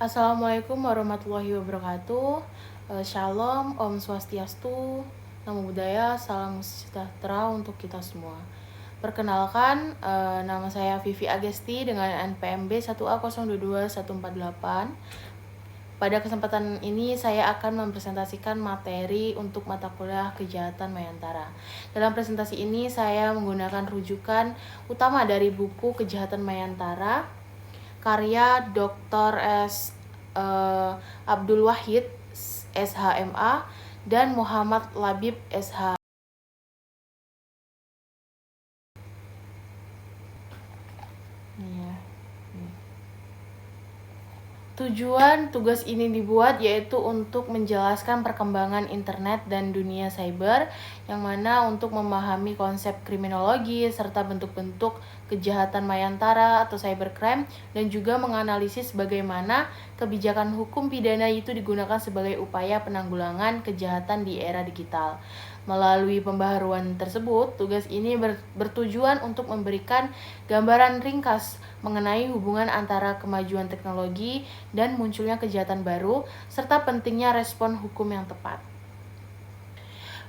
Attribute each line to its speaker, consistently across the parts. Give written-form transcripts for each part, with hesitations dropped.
Speaker 1: Assalamualaikum warahmatullahi wabarakatuh. Shalom, Om Swastiastu, Namo Buddhaya, salam sejahtera untuk kita semua. Perkenalkan, nama saya Vivi Agesti dengan NPMB 1A022148. Pada kesempatan ini saya akan mempresentasikan materi untuk mata kuliah Kejahatan Mayantara. Dalam presentasi ini saya menggunakan rujukan utama dari buku Kejahatan Mayantara karya Dr. Abdul Wahid SHMA dan Muhammad Labib SH. Tujuan tugas ini dibuat yaitu untuk menjelaskan perkembangan internet dan dunia cyber, yang mana untuk memahami konsep kriminologi serta bentuk-bentuk kejahatan mayantara atau cybercrime, dan juga menganalisis bagaimana kebijakan hukum pidana itu digunakan sebagai upaya penanggulangan kejahatan di era digital. Melalui pembaharuan tersebut, tugas ini bertujuan untuk memberikan gambaran ringkas mengenai hubungan antara kemajuan teknologi dan munculnya kejahatan baru, serta pentingnya respon hukum yang tepat.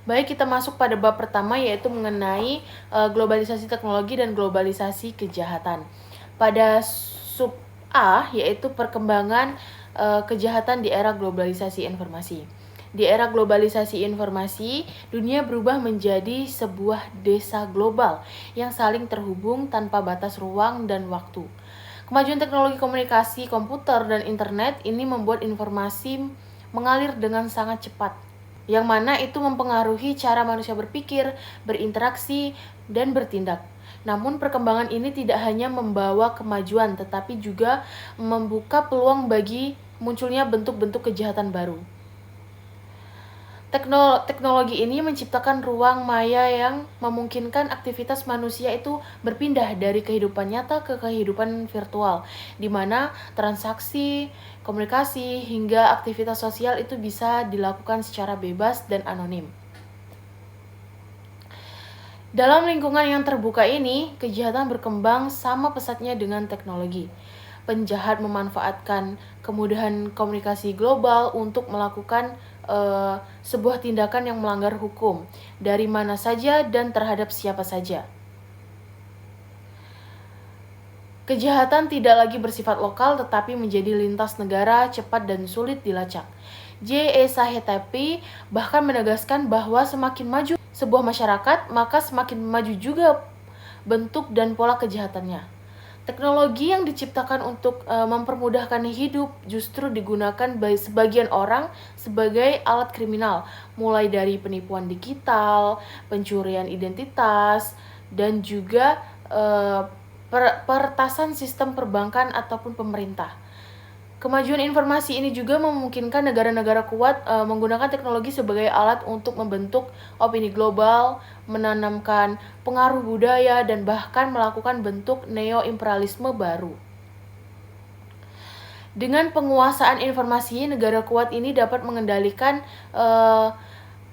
Speaker 1: Baik, kita masuk pada bab pertama, yaitu mengenai globalisasi teknologi dan globalisasi kejahatan. Pada sub A, yaitu perkembangan kejahatan di era globalisasi informasi. Di era globalisasi informasi, dunia berubah menjadi sebuah desa global yang saling terhubung tanpa batas ruang dan waktu. Kemajuan teknologi komunikasi, komputer, dan internet ini membuat informasi mengalir dengan sangat cepat, yang mana itu mempengaruhi cara manusia berpikir, berinteraksi, dan bertindak. Namun perkembangan ini tidak hanya membawa kemajuan, tetapi juga membuka peluang bagi munculnya bentuk-bentuk kejahatan baru. Teknologi ini menciptakan ruang maya yang memungkinkan aktivitas manusia itu berpindah dari kehidupan nyata ke kehidupan virtual, di mana transaksi, komunikasi, hingga aktivitas sosial itu bisa dilakukan secara bebas dan anonim. Dalam lingkungan yang terbuka ini, kejahatan berkembang sama pesatnya dengan teknologi. Penjahat memanfaatkan kemudahan komunikasi global untuk melakukan sebuah tindakan yang melanggar hukum dari mana saja dan terhadap siapa saja. Kejahatan tidak lagi bersifat lokal tetapi menjadi lintas negara, cepat dan sulit dilacak. J.E. Sahetapi bahkan menegaskan bahwa semakin maju sebuah masyarakat, maka semakin maju juga bentuk dan pola kejahatannya. Teknologi yang diciptakan untuk mempermudahkan hidup justru digunakan bagi sebagian orang sebagai alat kriminal, mulai dari penipuan digital, pencurian identitas, dan juga peretasan sistem perbankan ataupun pemerintah. Kemajuan informasi ini juga memungkinkan negara-negara kuat menggunakan teknologi sebagai alat untuk membentuk opini global, menanamkan pengaruh budaya, dan bahkan melakukan bentuk neo-imperialisme baru. Dengan penguasaan informasi, negara kuat ini dapat mengendalikan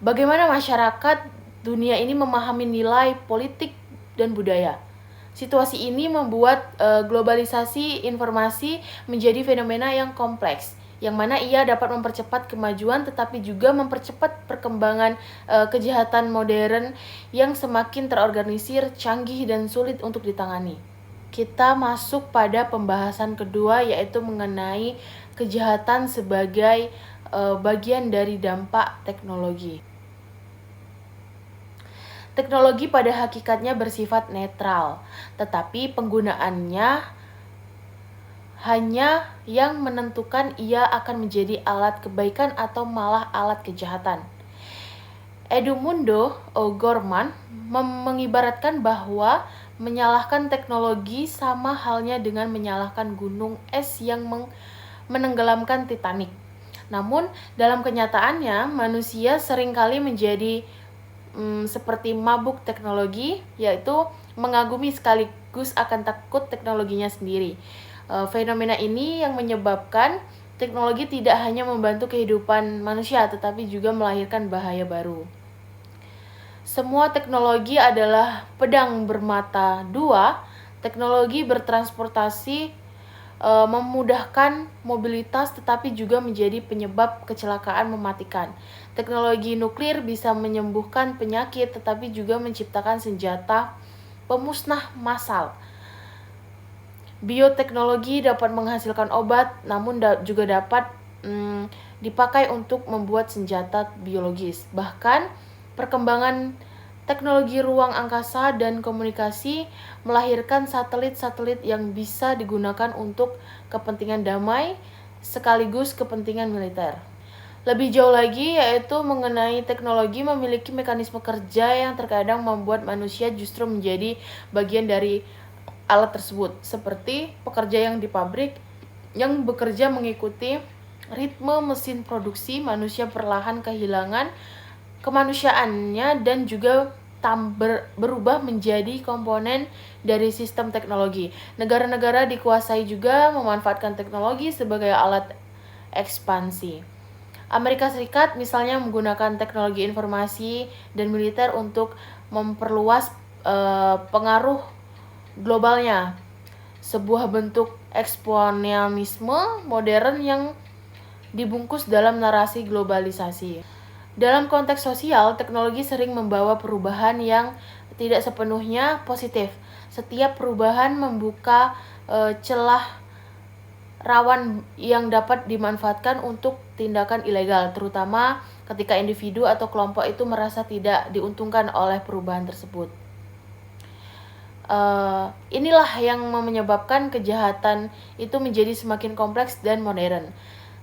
Speaker 1: bagaimana masyarakat dunia ini memahami nilai politik dan budaya. Situasi ini membuat globalisasi informasi menjadi fenomena yang kompleks, yang mana ia dapat mempercepat kemajuan tetapi juga mempercepat perkembangan kejahatan modern yang semakin terorganisir, canggih, dan sulit untuk ditangani. Kita masuk pada pembahasan kedua, yaitu mengenai kejahatan sebagai bagian dari dampak teknologi. Teknologi pada hakikatnya bersifat netral, tetapi penggunaannya hanya yang menentukan ia akan menjadi alat kebaikan atau malah alat kejahatan. Edmundo O'Gorman mengibaratkan bahwa menyalahkan teknologi sama halnya dengan menyalahkan gunung es yang menenggelamkan Titanic. Namun, dalam kenyataannya, manusia seringkali menjadi seperti mabuk teknologi, yaitu mengagumi sekaligus akan takut teknologinya sendiri. Fenomena ini yang menyebabkan teknologi tidak hanya membantu kehidupan manusia, tetapi juga melahirkan bahaya baru. Semua teknologi adalah pedang bermata dua. Teknologi bertransportasi memudahkan mobilitas tetapi juga menjadi penyebab kecelakaan mematikan. Teknologi nuklir bisa menyembuhkan penyakit tetapi juga menciptakan senjata pemusnah massal. Bioteknologi dapat menghasilkan obat namun juga dapat dipakai untuk membuat senjata biologis. Bahkan perkembangan teknologi ruang angkasa dan komunikasi melahirkan satelit-satelit yang bisa digunakan untuk kepentingan damai sekaligus kepentingan militer. Lebih jauh lagi yaitu mengenai teknologi memiliki mekanisme kerja yang terkadang membuat manusia justru menjadi bagian dari alat tersebut, seperti pekerja yang di pabrik yang bekerja mengikuti ritme mesin produksi, manusia perlahan kehilangan kemanusiaannya dan juga berubah menjadi komponen dari sistem teknologi. Negara-negara dikuasai juga memanfaatkan teknologi sebagai alat ekspansi. Amerika Serikat misalnya menggunakan teknologi informasi dan militer untuk memperluas pengaruh globalnya, sebuah bentuk eksponensialisme modern yang dibungkus dalam narasi globalisasi. Dalam konteks sosial, teknologi sering membawa perubahan yang tidak sepenuhnya positif. Setiap perubahan membuka celah rawan yang dapat dimanfaatkan untuk tindakan ilegal, terutama ketika individu atau kelompok itu merasa tidak diuntungkan oleh perubahan tersebut. Inilah yang menyebabkan kejahatan itu menjadi semakin kompleks dan modern.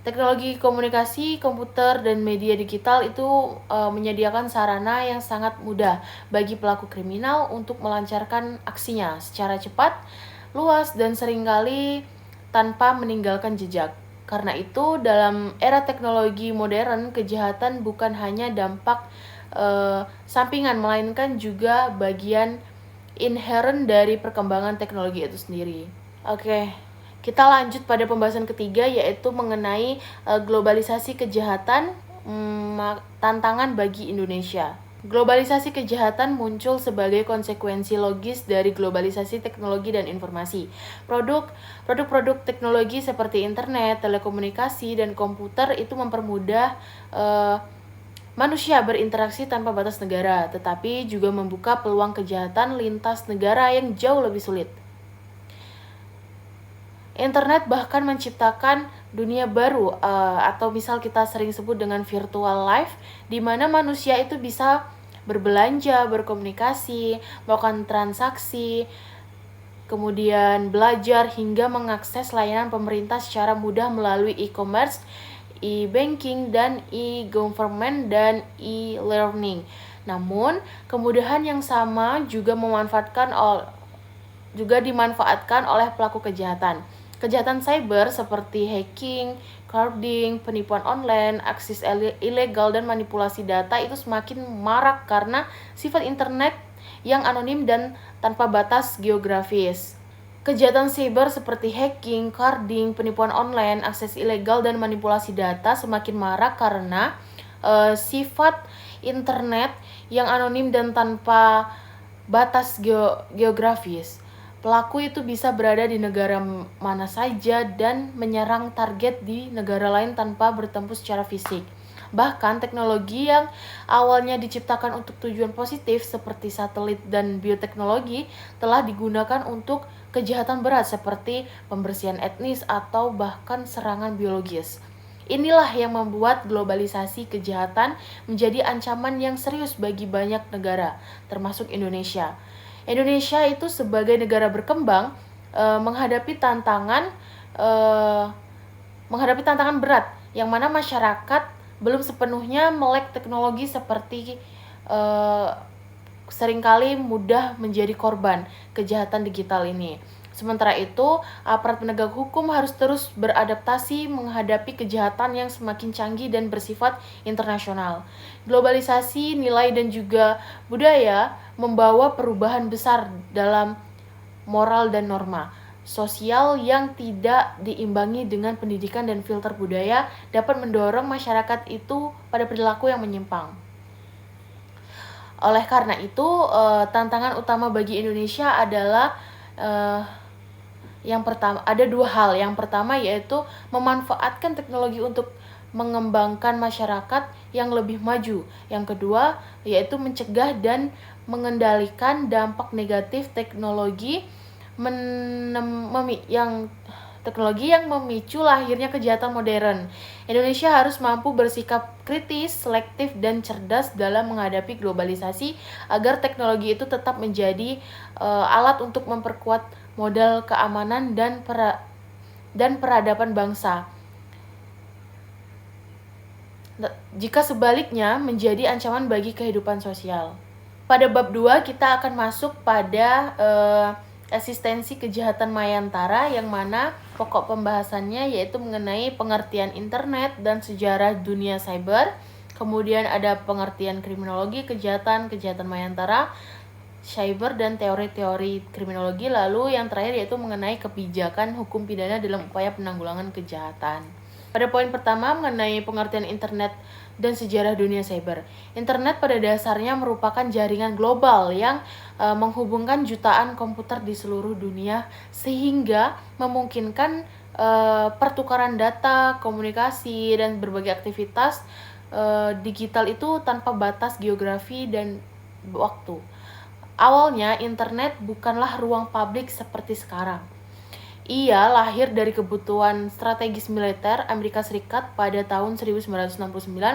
Speaker 1: Teknologi komunikasi, komputer, dan media digital itu menyediakan sarana yang sangat mudah bagi pelaku kriminal untuk melancarkan aksinya secara cepat, luas, dan seringkali tanpa meninggalkan jejak. Karena itu, dalam era teknologi modern, kejahatan bukan hanya dampak sampingan, melainkan juga bagian inherent dari perkembangan teknologi itu sendiri. Oke. Kita lanjut pada pembahasan ketiga yaitu mengenai globalisasi kejahatan, tantangan bagi Indonesia. Globalisasi kejahatan muncul sebagai konsekuensi logis dari globalisasi teknologi dan informasi. Produk-produk teknologi seperti internet, telekomunikasi, dan komputer itu mempermudah manusia berinteraksi tanpa batas negara, tetapi juga membuka peluang kejahatan lintas negara yang jauh lebih sulit. Internet bahkan menciptakan dunia baru atau misal kita sering sebut dengan virtual life, di mana manusia itu bisa berbelanja, berkomunikasi, melakukan transaksi, kemudian belajar hingga mengakses layanan pemerintah secara mudah melalui e-commerce, e-banking, dan e-government dan e-learning. Namun, kemudahan yang sama juga dimanfaatkan oleh pelaku kejahatan. Kejahatan cyber seperti hacking, carding, penipuan online, akses ilegal, dan manipulasi data itu semakin marak karena sifat internet yang anonim dan tanpa batas geografis. Kejahatan cyber seperti hacking, carding, penipuan online, akses ilegal, dan manipulasi data semakin marak karena sifat internet yang anonim dan tanpa batas geografis. Pelaku itu bisa berada di negara mana saja dan menyerang target di negara lain tanpa bertemu secara fisik. Bahkan teknologi yang awalnya diciptakan untuk tujuan positif seperti satelit dan bioteknologi telah digunakan untuk kejahatan berat seperti pembersihan etnis atau bahkan serangan biologis. Inilah yang membuat globalisasi kejahatan menjadi ancaman yang serius bagi banyak negara, termasuk Indonesia. Indonesia itu sebagai negara berkembang menghadapi tantangan berat, yang mana masyarakat belum sepenuhnya melek teknologi seperti seringkali mudah menjadi korban kejahatan digital ini. Sementara itu, aparat penegak hukum harus terus beradaptasi menghadapi kejahatan yang semakin canggih dan bersifat internasional. Globalisasi, nilai, dan juga budaya membawa perubahan besar dalam moral dan norma sosial yang tidak diimbangi dengan pendidikan dan filter budaya dapat mendorong masyarakat itu pada perilaku yang menyimpang. Oleh karena itu, tantangan utama bagi Indonesia adalah Yang pertama, ada dua hal. Yang pertama yaitu memanfaatkan teknologi untuk mengembangkan masyarakat yang lebih maju. Yang kedua yaitu mencegah dan mengendalikan dampak negatif teknologi yang memicu lahirnya kejahatan modern. Indonesia harus mampu bersikap kritis, selektif, dan cerdas dalam menghadapi globalisasi agar teknologi itu tetap menjadi alat untuk memperkuat modal keamanan dan peradaban bangsa. Jika sebaliknya menjadi ancaman bagi kehidupan sosial. Pada bab 2 kita akan masuk pada eksistensi kejahatan mayantara, yang mana pokok pembahasannya yaitu mengenai pengertian internet dan sejarah dunia cyber. Kemudian ada pengertian kriminologi kejahatan mayantara, cyber, dan teori-teori kriminologi. Lalu yang terakhir yaitu mengenai kebijakan hukum pidana dalam upaya penanggulangan kejahatan. Pada poin pertama mengenai pengertian internet dan sejarah dunia cyber. Internet pada dasarnya merupakan jaringan global yang menghubungkan jutaan komputer di seluruh dunia sehingga memungkinkan pertukaran data, komunikasi, dan berbagai aktivitas digital itu tanpa batas geografi dan waktu. Awalnya internet bukanlah ruang publik seperti sekarang. Ia lahir dari kebutuhan strategis militer Amerika Serikat pada tahun 1969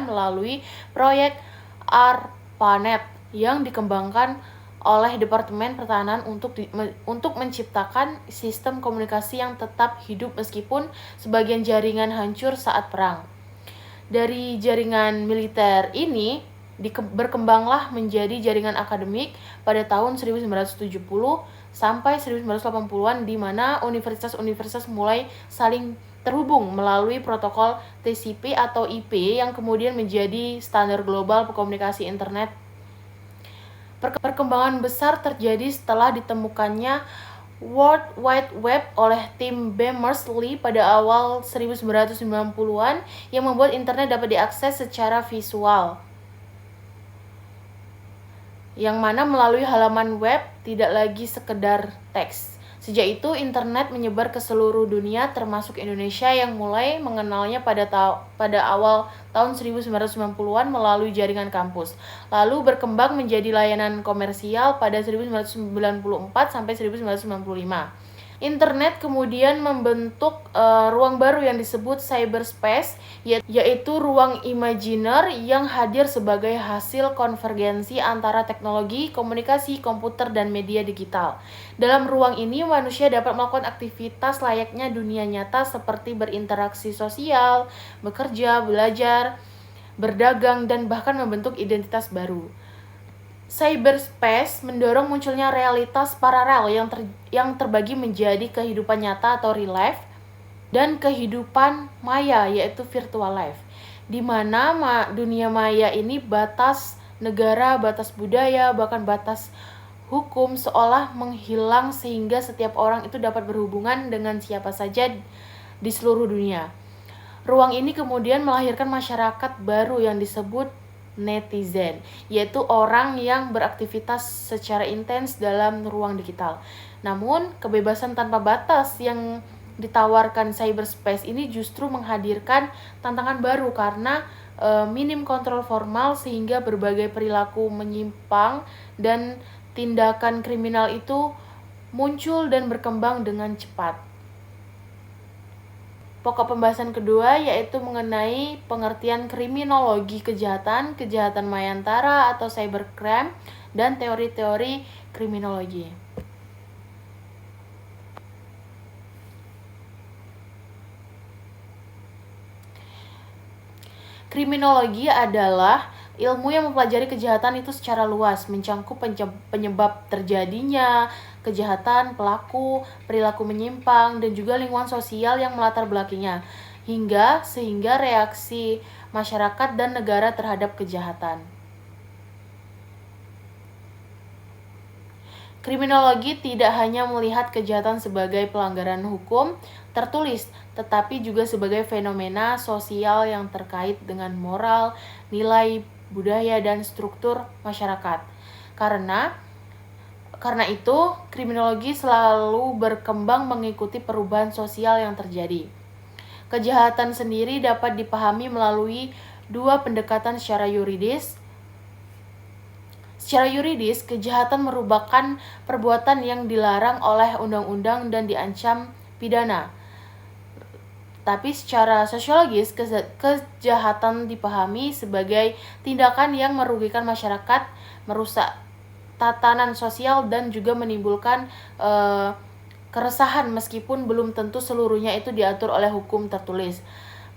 Speaker 1: melalui proyek ARPANET yang dikembangkan oleh Departemen Pertahanan untuk menciptakan sistem komunikasi yang tetap hidup meskipun sebagian jaringan hancur saat perang. Dari jaringan militer ini berkembanglah menjadi jaringan akademik pada tahun 1970 sampai 1980-an, di mana universitas-universitas mulai saling terhubung melalui protokol TCP atau IP yang kemudian menjadi standar global komunikasi internet. Perkembangan besar terjadi setelah ditemukannya World Wide Web oleh tim Berners-Lee pada awal 1990-an yang membuat internet dapat diakses secara visual, yang mana melalui halaman web, tidak lagi sekedar teks. Sejak itu, internet menyebar ke seluruh dunia, termasuk Indonesia yang mulai mengenalnya pada awal tahun 1990-an melalui jaringan kampus. Lalu berkembang menjadi layanan komersial pada 1994 sampai 1995. Internet kemudian membentuk ruang baru yang disebut cyberspace, yaitu ruang imajiner yang hadir sebagai hasil konvergensi antara teknologi, komunikasi, komputer, dan media digital. Dalam ruang ini, manusia dapat melakukan aktivitas layaknya dunia nyata seperti berinteraksi sosial, bekerja, belajar, berdagang, dan bahkan membentuk identitas baru. Cyberspace mendorong munculnya realitas paralel yang terbagi menjadi kehidupan nyata atau real life dan kehidupan maya yaitu virtual life, di mana dunia maya ini batas negara, batas budaya, bahkan batas hukum seolah menghilang sehingga setiap orang itu dapat berhubungan dengan siapa saja di seluruh dunia. Ruang ini kemudian melahirkan masyarakat baru yang disebut netizen, yaitu orang yang beraktivitas secara intens dalam ruang digital. Namun, kebebasan tanpa batas yang ditawarkan cyberspace ini justru menghadirkan tantangan baru karena minim kontrol formal, sehingga berbagai perilaku menyimpang dan tindakan kriminal itu muncul dan berkembang dengan cepat. Pokok pembahasan kedua yaitu mengenai pengertian kriminologi kejahatan mayantara atau cybercrime, dan teori-teori kriminologi. Kriminologi adalah ilmu yang mempelajari kejahatan itu secara luas, mencangkup penyebab terjadinya kejahatan, pelaku, perilaku menyimpang, dan juga lingkungan sosial yang melatar belakanginya, sehingga reaksi masyarakat dan negara terhadap kejahatan. Kriminologi tidak hanya melihat kejahatan sebagai pelanggaran hukum tertulis, tetapi juga sebagai fenomena sosial yang terkait dengan moral, nilai, budaya, dan struktur masyarakat. Karena Karena itu, kriminologi selalu berkembang mengikuti perubahan sosial yang terjadi. Kejahatan sendiri dapat dipahami melalui dua pendekatan secara yuridis. Secara yuridis, kejahatan merupakan perbuatan yang dilarang oleh undang-undang dan diancam pidana. Tapi secara sosiologis, kejahatan dipahami sebagai tindakan yang merugikan masyarakat, merusak tatanan sosial, dan juga menimbulkan keresahan meskipun belum tentu seluruhnya itu diatur oleh hukum tertulis.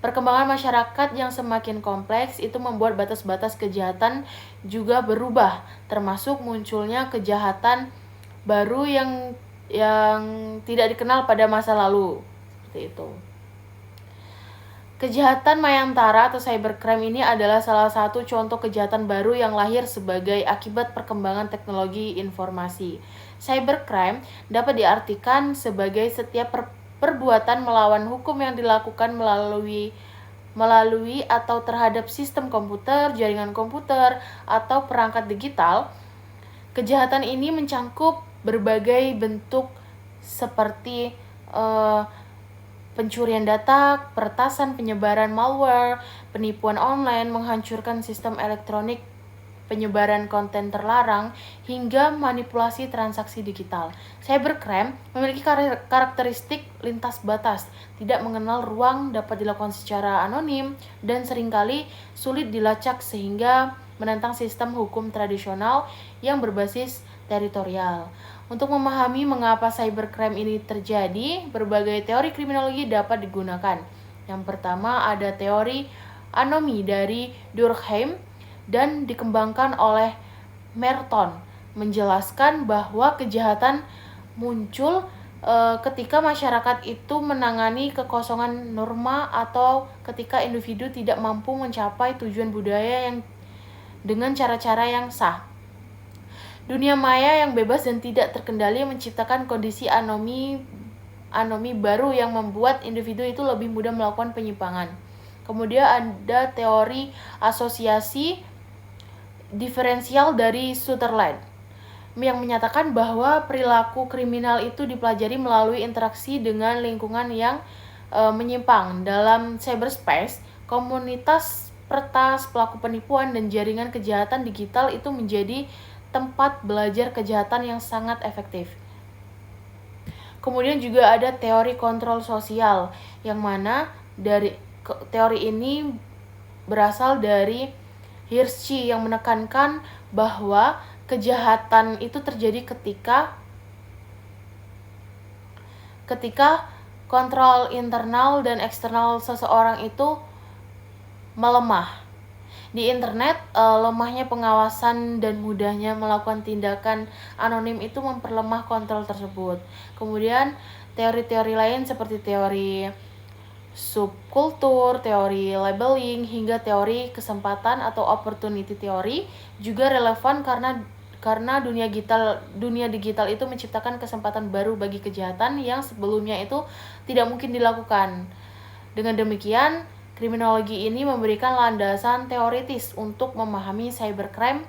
Speaker 1: Perkembangan masyarakat yang semakin kompleks itu membuat batas-batas kejahatan juga berubah, termasuk munculnya kejahatan baru yang tidak dikenal pada masa lalu. Seperti itu. Kejahatan mayantara atau cybercrime ini adalah salah satu contoh kejahatan baru yang lahir sebagai akibat perkembangan teknologi informasi. Cybercrime dapat diartikan sebagai setiap perbuatan melawan hukum yang dilakukan melalui atau terhadap sistem komputer, jaringan komputer, atau perangkat digital. Kejahatan ini mencangkup berbagai bentuk seperti pencurian data, peretasan, penyebaran malware, penipuan online, menghancurkan sistem elektronik, penyebaran konten terlarang, hingga manipulasi transaksi digital. Cybercrime memiliki karakteristik lintas batas, tidak mengenal ruang, dapat dilakukan secara anonim, dan seringkali sulit dilacak sehingga menentang sistem hukum tradisional yang berbasis teritorial. Untuk memahami mengapa cybercrime ini terjadi, berbagai teori kriminologi dapat digunakan. Yang pertama ada teori anomi dari Durkheim dan dikembangkan oleh Merton, menjelaskan bahwa kejahatan muncul ketika masyarakat itu menangani kekosongan norma atau ketika individu tidak mampu mencapai tujuan budaya yang dengan cara-cara yang sah. Dunia maya yang bebas dan tidak terkendali menciptakan kondisi anomi baru yang membuat individu itu lebih mudah melakukan penyimpangan. Kemudian ada teori asosiasi diferensial dari Sutherland yang menyatakan bahwa perilaku kriminal itu dipelajari melalui interaksi dengan lingkungan yang menyimpang. Dalam cyberspace, komunitas peretas, pelaku penipuan, dan jaringan kejahatan digital itu menjadi tempat belajar kejahatan yang sangat efektif. Kemudian juga ada teori kontrol sosial, yang mana dari teori ini berasal dari Hirschi yang menekankan bahwa kejahatan itu terjadi ketika kontrol internal dan eksternal seseorang itu melemah. Di internet, lemahnya pengawasan dan mudahnya melakukan tindakan anonim itu memperlemah kontrol tersebut. Kemudian, teori-teori lain seperti teori subkultur, teori labeling, hingga teori kesempatan atau opportunity theory juga relevan karena dunia digital itu menciptakan kesempatan baru bagi kejahatan yang sebelumnya itu tidak mungkin dilakukan. Dengan demikian, kriminologi ini memberikan landasan teoritis untuk memahami cybercrime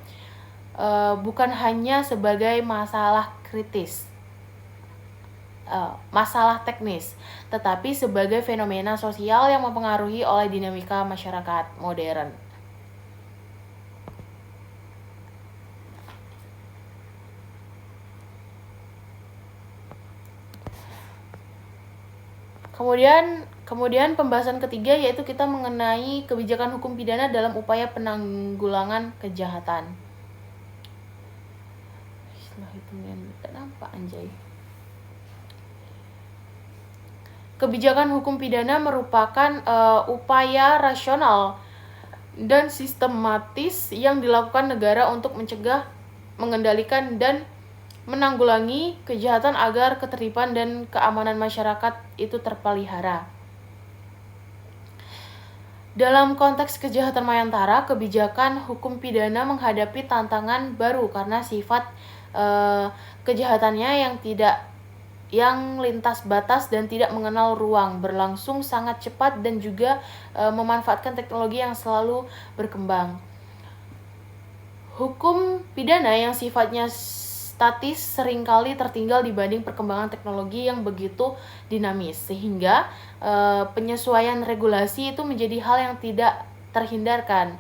Speaker 1: bukan hanya sebagai masalah teknis, tetapi sebagai fenomena sosial yang mempengaruhi oleh dinamika masyarakat modern. Kemudian pembahasan ketiga yaitu kita mengenai kebijakan hukum pidana dalam upaya penanggulangan kejahatan. Kebijakan hukum pidana merupakan upaya rasional dan sistematis yang dilakukan negara untuk mencegah, mengendalikan, dan menanggulangi kejahatan agar ketertiban dan keamanan masyarakat itu terpelihara. Dalam konteks kejahatan mayantara, kebijakan hukum pidana menghadapi tantangan baru karena sifat kejahatannya yang lintas batas dan tidak mengenal ruang, berlangsung sangat cepat dan juga memanfaatkan teknologi yang selalu berkembang. Hukum pidana yang sifatnya statis seringkali tertinggal dibanding perkembangan teknologi yang begitu dinamis, sehingga penyesuaian regulasi itu menjadi hal yang tidak terhindarkan.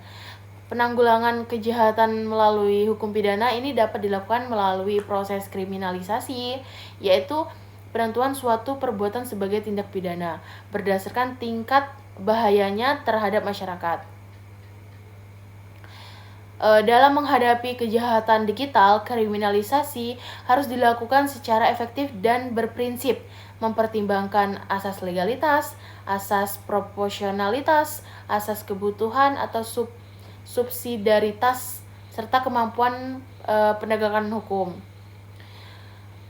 Speaker 1: Penanggulangan kejahatan melalui hukum pidana ini dapat dilakukan melalui proses kriminalisasi, yaitu penentuan suatu perbuatan sebagai tindak pidana berdasarkan tingkat bahayanya terhadap masyarakat. Dalam menghadapi kejahatan digital, kriminalisasi harus dilakukan secara efektif dan berprinsip, mempertimbangkan asas legalitas, asas proporsionalitas, asas kebutuhan atau subsidiaritas, serta kemampuan penegakan hukum.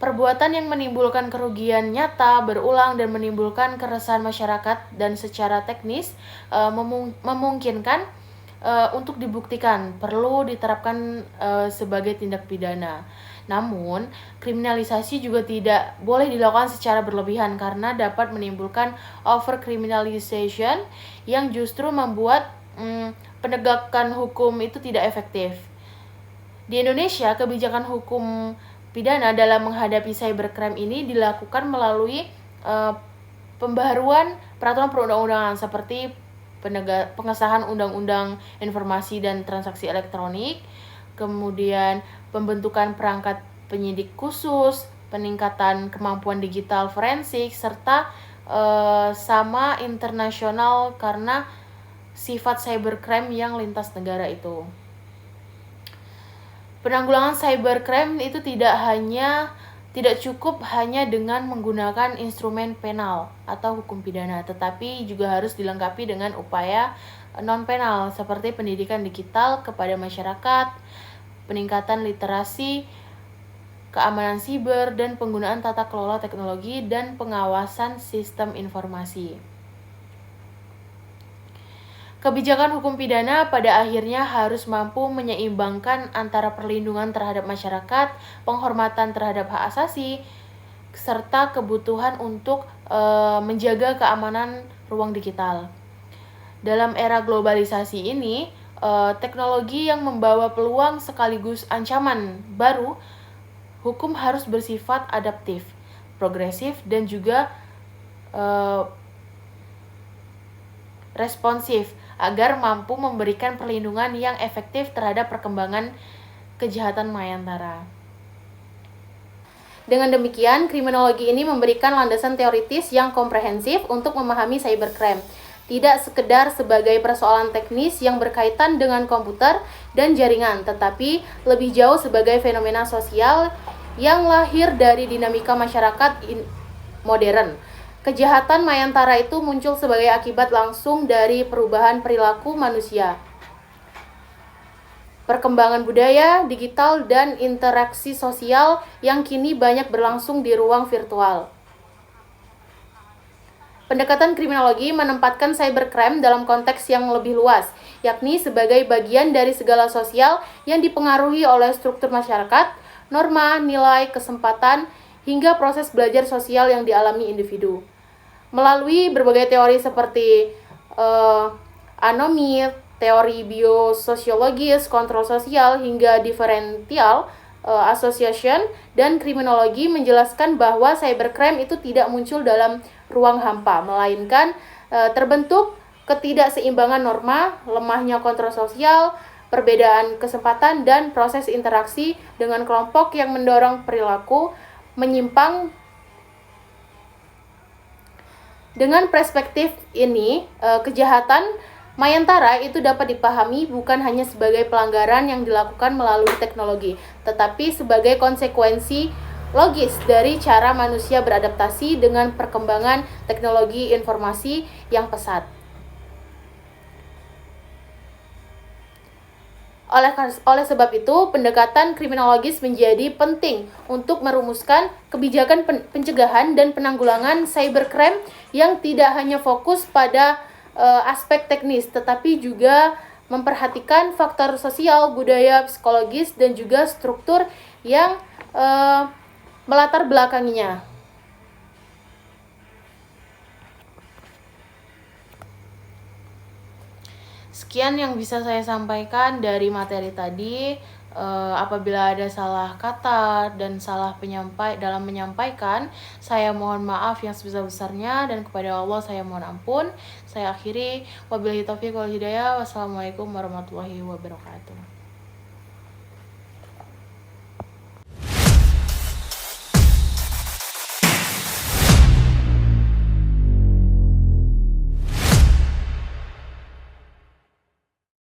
Speaker 1: Perbuatan yang menimbulkan kerugian nyata, berulang, dan menimbulkan keresahan masyarakat dan secara teknis memungkinkan untuk dibuktikan perlu diterapkan sebagai tindak pidana. Namun, kriminalisasi juga tidak boleh dilakukan secara berlebihan karena dapat menimbulkan over criminalization yang justru membuat penegakan hukum itu tidak efektif. Di Indonesia, kebijakan hukum pidana dalam menghadapi cybercrime ini dilakukan melalui pembaharuan peraturan perundang-undangan seperti pengesahan Undang-Undang Informasi dan Transaksi Elektronik, kemudian pembentukan perangkat penyidik khusus, peningkatan kemampuan digital forensik, serta sama internasional karena sifat cybercrime yang lintas negara itu. Penanggulangan cybercrime itu tidak cukup hanya dengan menggunakan instrumen penal atau hukum pidana, tetapi juga harus dilengkapi dengan upaya non-penal seperti pendidikan digital kepada masyarakat, peningkatan literasi, keamanan siber, dan penggunaan tata kelola teknologi dan pengawasan sistem informasi. Kebijakan hukum pidana pada akhirnya harus mampu menyeimbangkan antara perlindungan terhadap masyarakat, penghormatan terhadap hak asasi, serta kebutuhan untuk menjaga keamanan ruang digital. Dalam era globalisasi ini, teknologi yang membawa peluang sekaligus ancaman baru, hukum harus bersifat adaptif, progresif, dan juga responsif agar mampu memberikan perlindungan yang efektif terhadap perkembangan kejahatan mayantara. Dengan demikian, kriminologi ini memberikan landasan teoritis yang komprehensif untuk memahami cybercrime, tidak sekedar sebagai persoalan teknis yang berkaitan dengan komputer dan jaringan, tetapi lebih jauh sebagai fenomena sosial yang lahir dari dinamika masyarakat modern. Kejahatan mayantara itu muncul sebagai akibat langsung dari perubahan perilaku manusia, perkembangan budaya, digital, dan interaksi sosial yang kini banyak berlangsung di ruang virtual. Pendekatan kriminologi menempatkan cybercrime dalam konteks yang lebih luas, yakni sebagai bagian dari segala sosial yang dipengaruhi oleh struktur masyarakat, norma, nilai, kesempatan, hingga proses belajar sosial yang dialami individu. Melalui berbagai teori seperti anomi, teori biososiologis, kontrol sosial, hingga differential association dan kriminologi menjelaskan bahwa cybercrime itu tidak muncul dalam ruang hampa, melainkan terbentuk ketidakseimbangan norma, lemahnya kontrol sosial, perbedaan kesempatan, dan proses interaksi dengan kelompok yang mendorong perilaku menyimpang. Dengan perspektif ini, kejahatan mayantara itu dapat dipahami bukan hanya sebagai pelanggaran yang dilakukan melalui teknologi, tetapi sebagai konsekuensi logis dari cara manusia beradaptasi dengan perkembangan teknologi informasi yang pesat. Oleh sebab itu, pendekatan kriminologis menjadi penting untuk merumuskan kebijakan pencegahan dan penanggulangan cybercrime yang tidak hanya fokus pada aspek teknis, tetapi juga memperhatikan faktor sosial, budaya, psikologis, dan juga struktur yang melatar belakanginya. Sekian yang bisa saya sampaikan dari materi tadi. Apabila ada salah kata dan salah dalam menyampaikan, saya mohon maaf yang sebesar-besarnya, dan kepada Allah saya mohon ampun. Saya akhiri, wabillahi taufiq wal hidayah. Wassalamualaikum warahmatullahi wabarakatuh.